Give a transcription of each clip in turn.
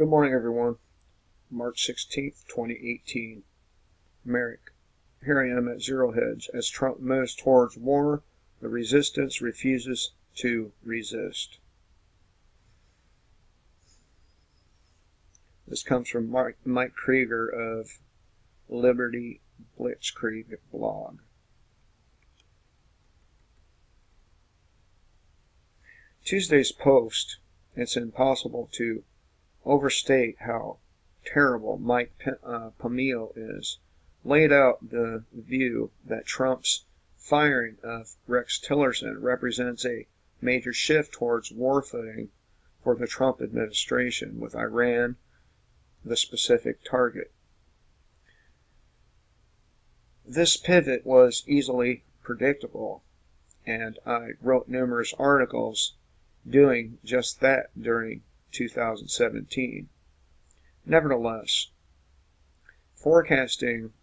Good morning, everyone. March 16th, 2018. Merrick. Here I am at Zero Hedge. As Trump moves towards war, the resistance refuses to resist. This comes from Mike Krieger of Liberty Blitzkrieg blog. Tuesday's post, it's impossible to overstate how terrible Mike Pompeo is, laid out the view that Trump's firing of Rex Tillerson represents a major shift towards war footing for the Trump administration, with Iran the specific target. This pivot was easily predictable, and I wrote numerous articles doing just that during 2017. Nevertheless, forecasting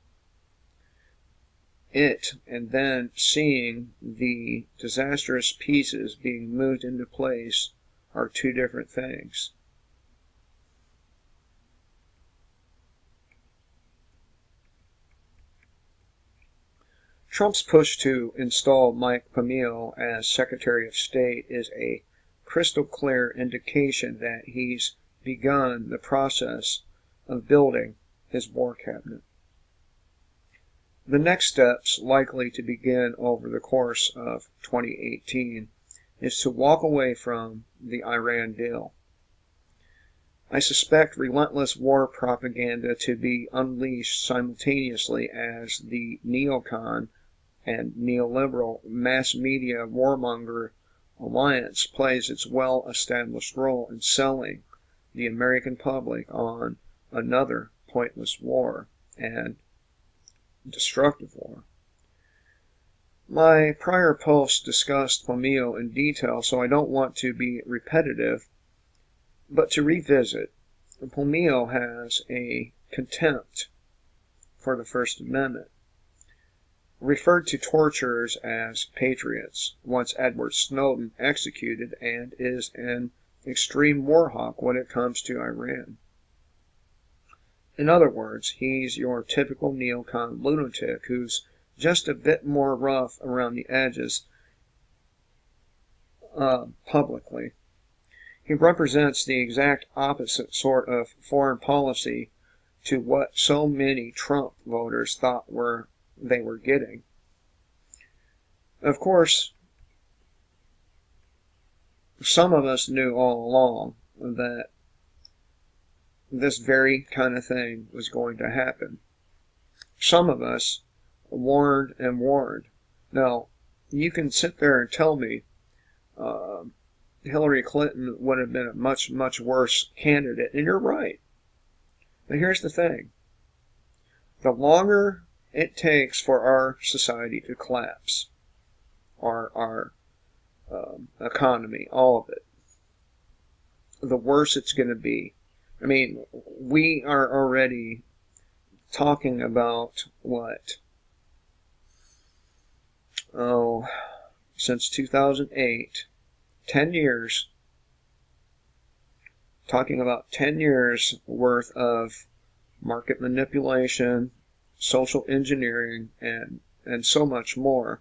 it and then seeing the disastrous pieces being moved into place are two different things. Trump's push to install Mike Pompeo as Secretary of State is a crystal clear indication that he's begun the process of building his war cabinet. The next steps, likely to begin over the course of 2018, is to walk away from the Iran deal. I suspect relentless war propaganda to be unleashed simultaneously as the neocon and neoliberal mass media warmonger alliance plays its well-established role in selling the American public on another pointless war and destructive war. My prior posts discussed Pompeo in detail, so I don't want to be repetitive, but to revisit, Pompeo has a contempt for the First Amendment, referred to torturers as patriots once Edward Snowden executed, and is an extreme war hawk when it comes to Iran. In other words, he's your typical neocon lunatic who's just a bit more rough around the edges publicly. He represents the exact opposite sort of foreign policy to what so many Trump voters thought they were getting. Of course, some of us knew all along that this very kind of thing was going to happen. Some of us warned and warned. Now, you can sit there and tell me Hillary Clinton would have been a much, much worse candidate, and you're right. But here's the thing. The longer it takes for our society to collapse, our economy, all of it, the worse it's going to be. I mean, we are already talking about since 2008, 10 years, talking about 10 years worth of market manipulation, social engineering, and so much more.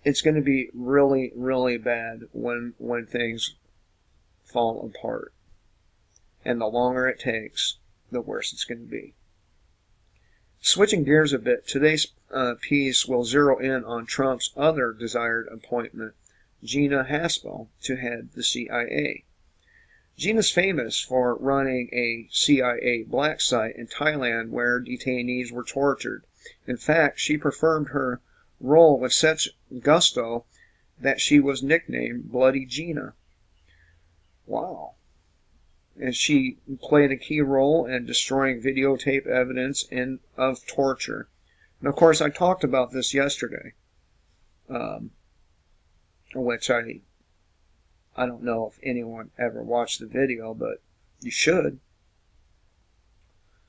It's going to be really, really bad when things fall apart. And the longer it takes, the worse it's going to be. Switching gears a bit, today's piece will zero in on Trump's other desired appointment, Gina Haspel, to head the CIA. Gina's famous for running a CIA black site in Thailand where detainees were tortured. In fact, she performed her role with such gusto that she was nicknamed Bloody Gina. Wow. And she played a key role in destroying videotape evidence of torture. And of course, I talked about this yesterday, which I don't know if anyone ever watched the video, but you should.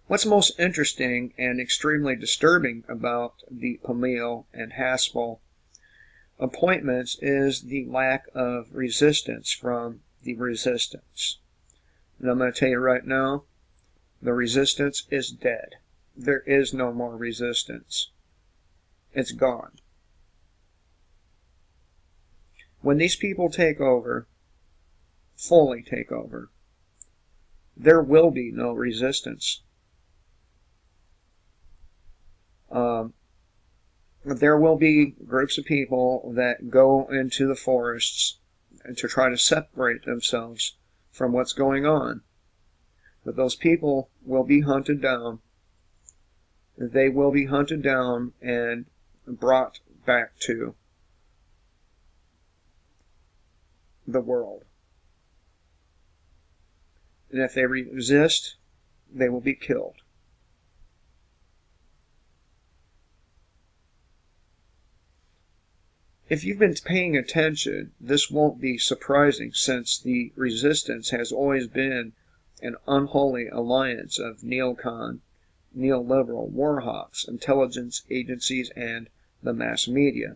What's most interesting and extremely disturbing about the Pompeo and Haspel appointments is the lack of resistance from the resistance. And I'm going to tell you right now, the resistance is dead. There is no more resistance. It's gone. When these people take over, fully take over, there will be no resistance. There will be groups of people that go into the forests and to try to separate themselves from what's going on. But those people will be hunted down. They will be hunted down and brought back to the world. And if they resist, they will be killed. If you've been paying attention, this won't be surprising, since the resistance has always been an unholy alliance of neocon, neoliberal warhawks, intelligence agencies, and the mass media.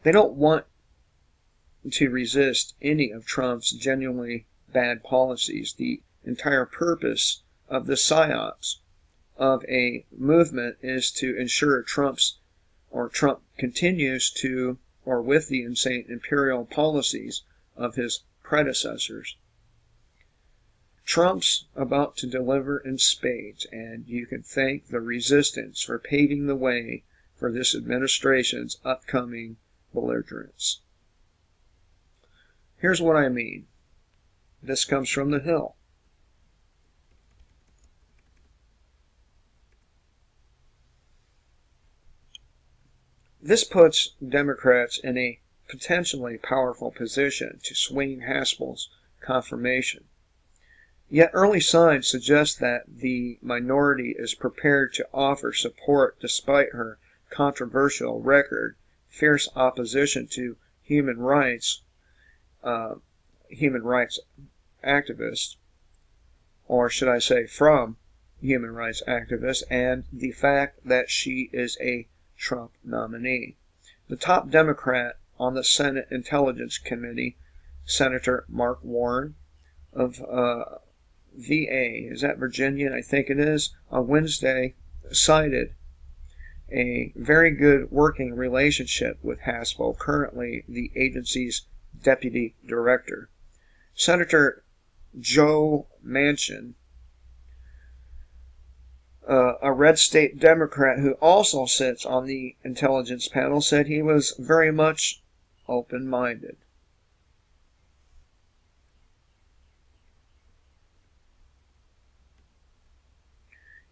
They don't want to resist any of Trump's genuinely bad policies. The entire purpose of the psyops of a movement is to ensure Trump continues to, or with the insane imperial policies of his predecessors. Trump's about to deliver in spades, and you can thank the resistance for paving the way for this administration's upcoming belligerence. Here's what I mean. This comes from The Hill. This puts Democrats in a potentially powerful position to swing Haspel's confirmation. Yet early signs suggest that the minority is prepared to offer support despite her controversial record, fierce opposition to human rights activists, or should I say from human rights activists, and the fact that she is a Trump nominee. The top Democrat on the Senate Intelligence Committee, Senator Mark Warren of VA, is that Virginia? I think it is, on Wednesday cited a very good working relationship with Haspel, currently the agency's deputy director. Senator Joe Manchin, a red state Democrat who also sits on the intelligence panel, said he was very much open-minded.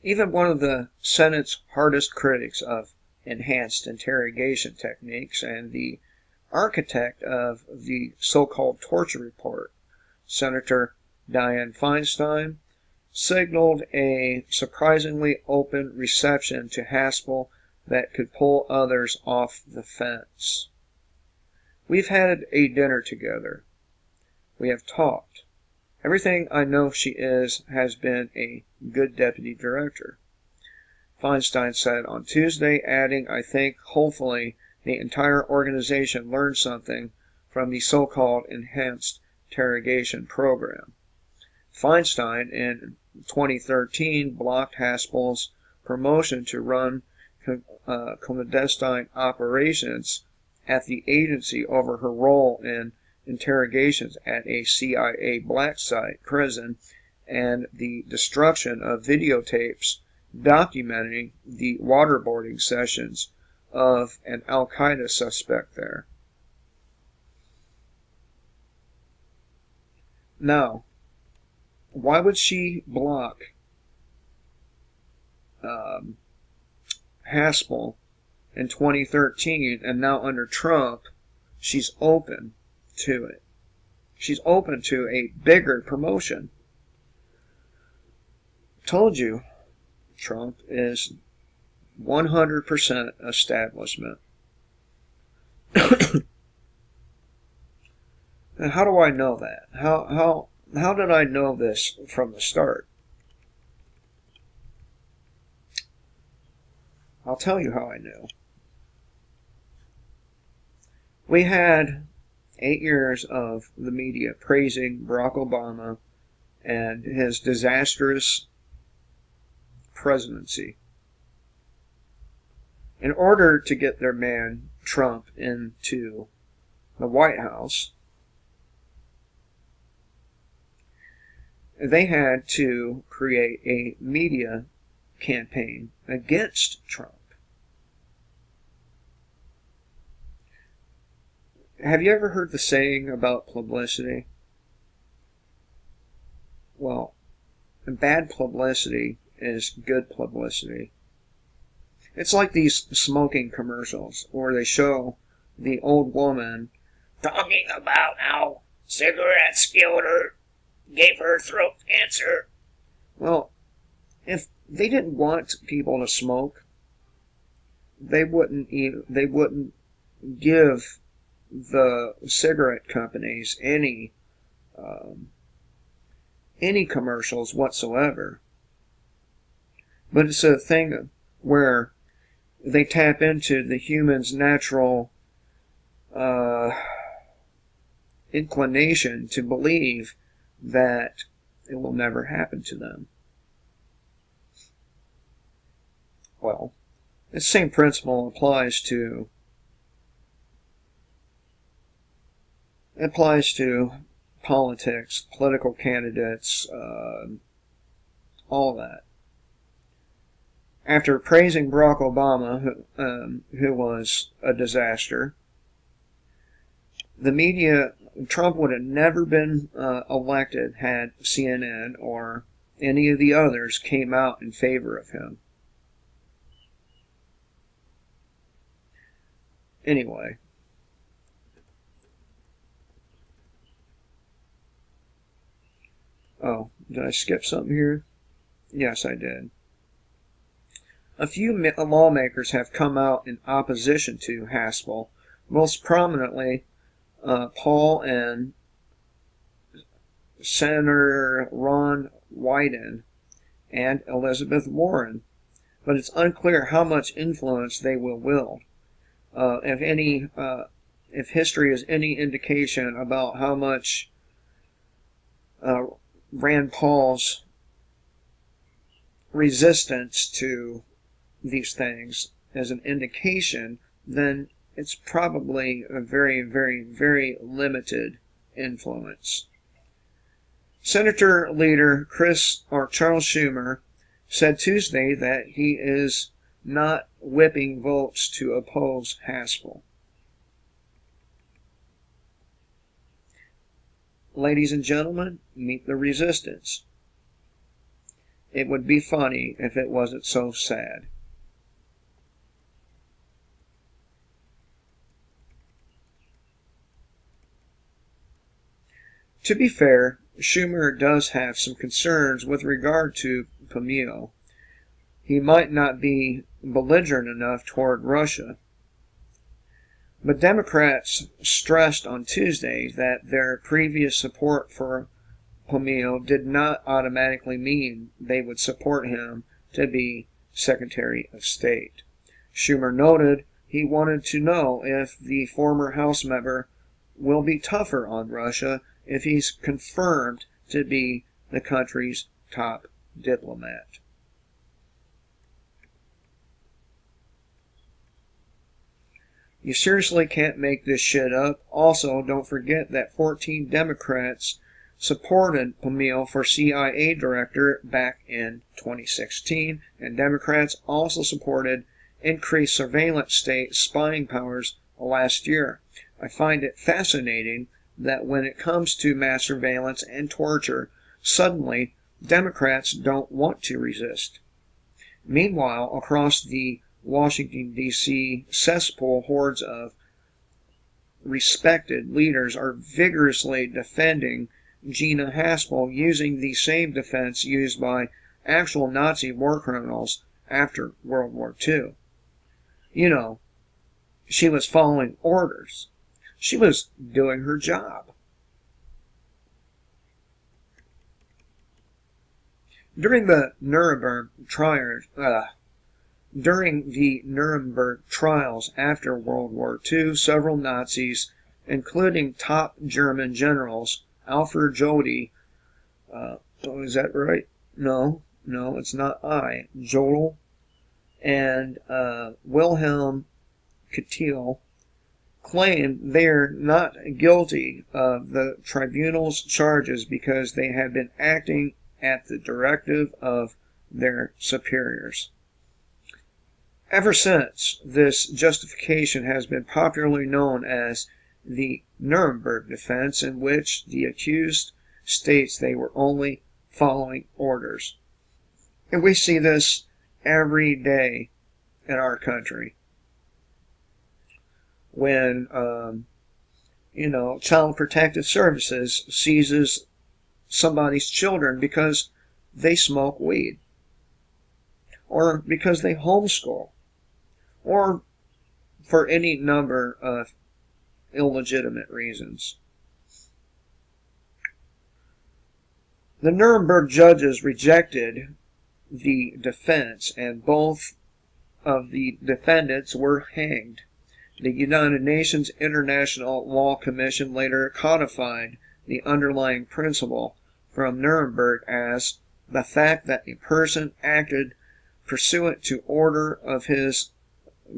Even one of the Senate's hardest critics of enhanced interrogation techniques and the architect of the so-called torture report, Senator Dianne Feinstein, signaled a surprisingly open reception to Haspel that could pull others off the fence. We've had a dinner together. We have talked. Everything I know she has been a good deputy director, Feinstein said on Tuesday, adding, I think, hopefully, the entire organization learned something from the so-called enhanced interrogation program. Feinstein, in 2013, blocked Haspel's promotion to run clandestine operations at the agency over her role in interrogations at a CIA black site prison and the destruction of videotapes documenting the waterboarding sessions of an Al-Qaeda suspect there. Now, why would she block Haspel in 2013, and now under Trump, she's open to it? She's open to a bigger promotion. Told you, Trump is 100% establishment. And how do I know that? How did I know this from the start? I'll tell you how I knew. We had 8 years of the media praising Barack Obama and his disastrous presidency. In order to get their man Trump into the White House, they had to create a media campaign against Trump. Have you ever heard the saying about publicity? Well, bad publicity is good publicity. It's like these smoking commercials where they show the old woman talking about how cigarettes killed her, gave her throat cancer. Well, if they didn't want people to smoke, they wouldn't give the cigarette companies any commercials whatsoever. But it's a thing where they tap into the human's natural inclination to believe that it will never happen to them. Well, the same principle applies to politics, political candidates, all that. After praising Barack Obama, who was a disaster, the media, Trump would have never been elected had CNN or any of the others came out in favor of him. Anyway. Oh, did I skip something here? Yes, I did. A few lawmakers have come out in opposition to Haspel, most prominently Paul and Senator Ron Wyden and Elizabeth Warren, but it's unclear how much influence they will wield. If history is any indication about how much Rand Paul's resistance to these things as an indication, then it's probably a very, very, very limited influence. Senator leader Charles Schumer said Tuesday that he is not whipping votes to oppose Haspel. Ladies and gentlemen, meet the resistance. It would be funny if it wasn't so sad. To be fair, Schumer does have some concerns with regard to Pameo. He might not be belligerent enough toward Russia. But Democrats stressed on Tuesday that their previous support for Pameo did not automatically mean they would support him to be Secretary of State. Schumer noted he wanted to know if the former House member will be tougher on Russia if he's confirmed to be the country's top diplomat. You seriously can't make this shit up. Also, don't forget that 14 Democrats supported Pameo for CIA director back in 2016, and Democrats also supported increased surveillance state spying powers last year. I find it fascinating that when it comes to mass surveillance and torture, suddenly Democrats don't want to resist. Meanwhile, across the Washington, D.C. cesspool, hordes of respected leaders are vigorously defending Gina Haspel, using the same defense used by actual Nazi war criminals after World War II. You know, she was following orders. She was doing her job. During the Nuremberg trials after World War II, several Nazis including top German generals Alfred Jody. Is that right? No, it's not I. Jodl and Wilhelm Keitel claim they're not guilty of the tribunal's charges because they have been acting at the directive of their superiors. Ever since, this justification has been popularly known as the Nuremberg defense, in which the accused states they were only following orders. And we see this every day in our country. When, Child Protective Services seizes somebody's children because they smoke weed, or because they homeschool, or for any number of illegitimate reasons. The Nuremberg judges rejected the defense, and both of the defendants were hanged. The United Nations International Law Commission later codified the underlying principle from Nuremberg as the fact that a person acted pursuant to order of his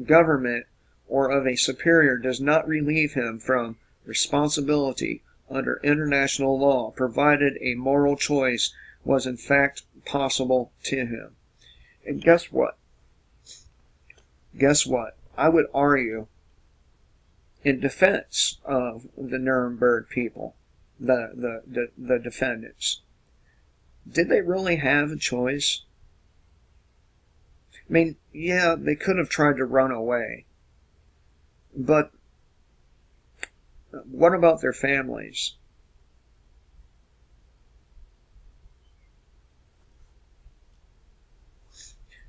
government or of a superior does not relieve him from responsibility under international law, provided a moral choice was in fact possible to him. And guess what? I would argue in defense of the Nuremberg people, the defendants. Did they really have a choice? I mean, yeah, they could have tried to run away. But what about their families?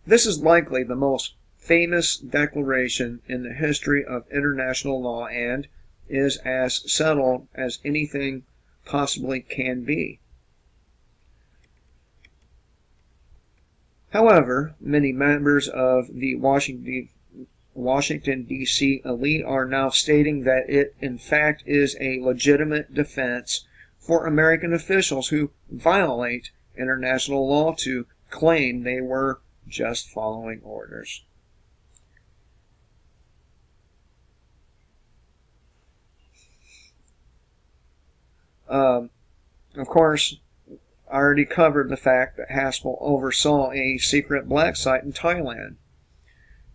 This is likely the most famous declaration in the history of international law and is as settled as anything possibly can be. However, many members of the Washington, D.C. elite are now stating that it, in fact, is a legitimate defense for American officials who violate international law to claim they were just following orders. Of course, I already covered the fact that Haspel oversaw a secret black site in Thailand,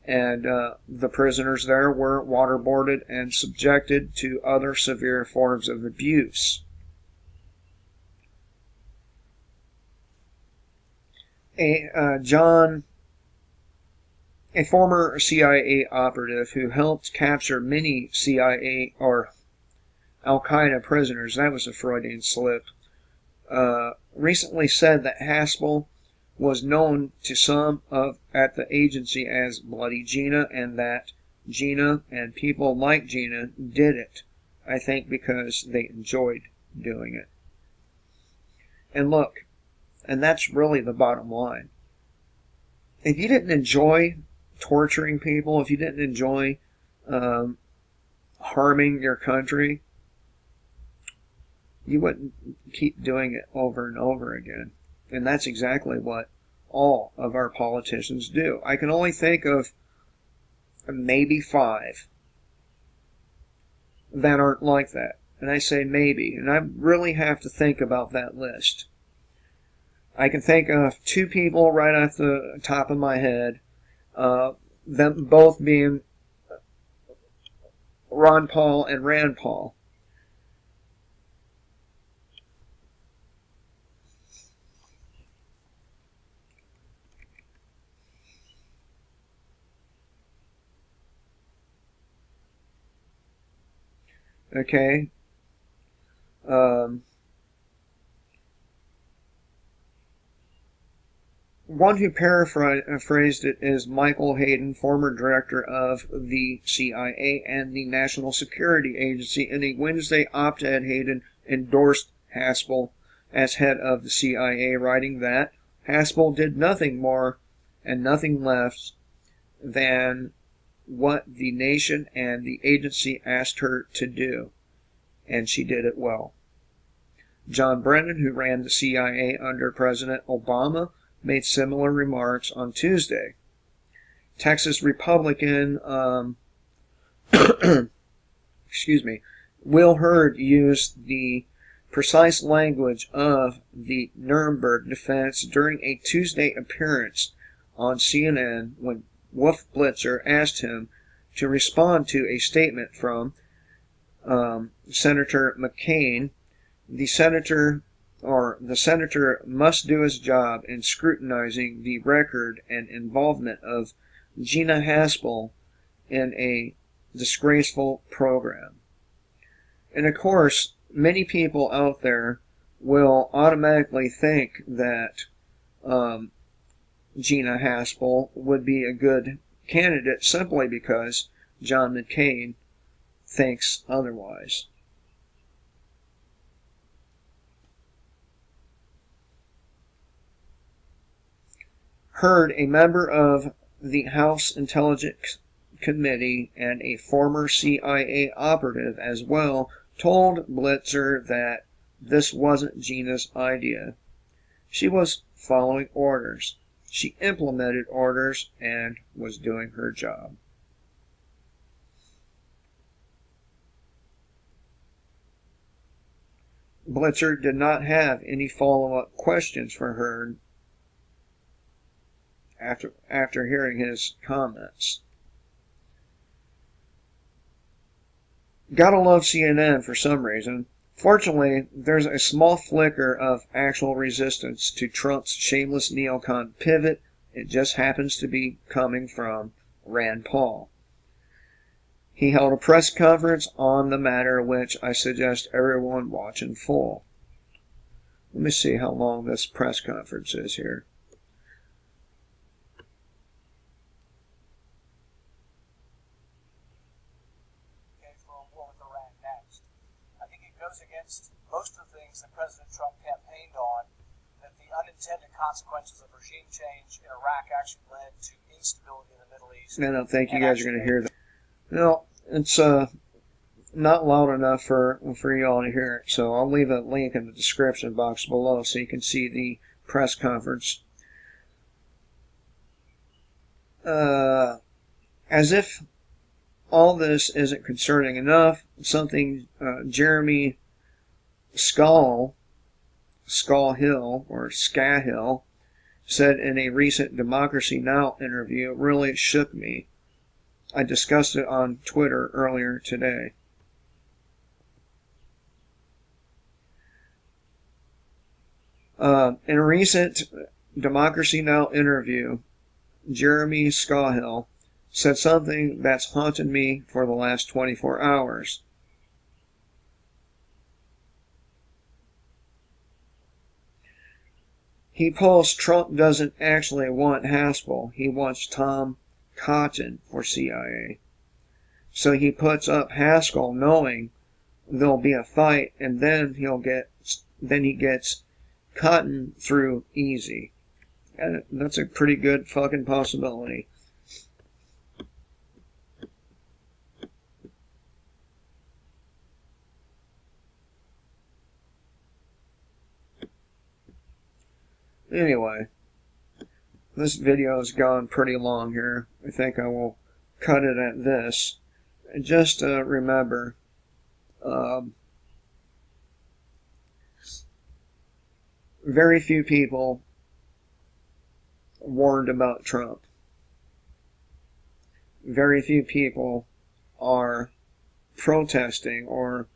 and the prisoners there were waterboarded and subjected to other severe forms of abuse. A former CIA operative who helped capture many CIA or Al-Qaeda prisoners, that was a Freudian slip, recently said that Haspel was known to some at the agency as Bloody Gina, and that Gina and people like Gina did it, I think because they enjoyed doing it. And look, and that's really the bottom line. If you didn't enjoy torturing people, if you didn't enjoy harming your country, you wouldn't keep doing it over and over again. And that's exactly what all of our politicians do. I can only think of maybe 5 that aren't like that. And I say maybe, and I really have to think about that list. I can think of 2 people right off the top of my head, them both being Ron Paul and Rand Paul. Okay. One who paraphrased it is Michael Hayden, former director of the CIA and the National Security Agency. In a Wednesday op-ed, Hayden endorsed Haspel as head of the CIA, writing that Haspel did nothing more and nothing less than what the nation and the agency asked her to do. and she did it well. John Brennan, who ran the CIA under President Obama, made similar remarks on Tuesday. Texas Republican, Will Hurd used the precise language of the Nuremberg defense during a Tuesday appearance on CNN when Wolf Blitzer asked him to respond to a statement from Senator McCain. The senator must do his job in scrutinizing the record and involvement of Gina Haspel in a disgraceful program. And of course, many people out there will automatically think that Gina Haspel would be a good candidate simply because John McCain thinks otherwise. Hurd, a member of the House Intelligence Committee and a former CIA operative as well, told Blitzer that this wasn't Gina's idea. She was following orders. She implemented orders and was doing her job. Blitzer did not have any follow-up questions for Hurd after hearing his comments. Gotta love CNN for some reason. Fortunately, there's a small flicker of actual resistance to Trump's shameless neocon pivot. It just happens to be coming from Rand Paul. He held a press conference on the matter, which I suggest everyone watch in full. Let me see how long this press conference is here. Against most of the things that President Trump campaigned on, that the unintended consequences of regime change in Iraq actually led to instability in the Middle East. I don't think you guys are going to hear that. No, it's not loud enough for y'all to hear it, so I'll leave a link in the description box below so you can see the press conference. As if all this isn't concerning enough, something Jeremy Scahill said in a recent Democracy Now! Interview really shook me. I discussed it on Twitter earlier today. In a recent Democracy Now! Interview, Jeremy Scahill said something that's haunted me for the last 24 hours. He posts Trump doesn't actually want Haspel. He wants Tom Cotton for CIA. So he puts up Haskell knowing there'll be a fight, and then he gets Cotton through easy. And that's a pretty good fucking possibility. Anyway, this video has gone pretty long here. I think I will cut it at this. And just remember, very few people warned about Trump. Very few people are protesting or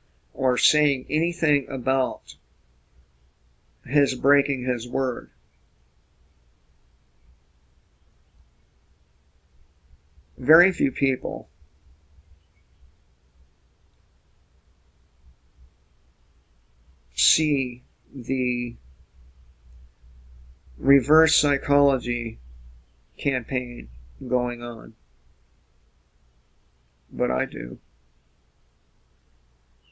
saying anything about his breaking his word. Very few people see the reverse psychology campaign going on. But I do.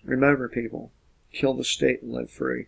Remember, people, kill the state and live free.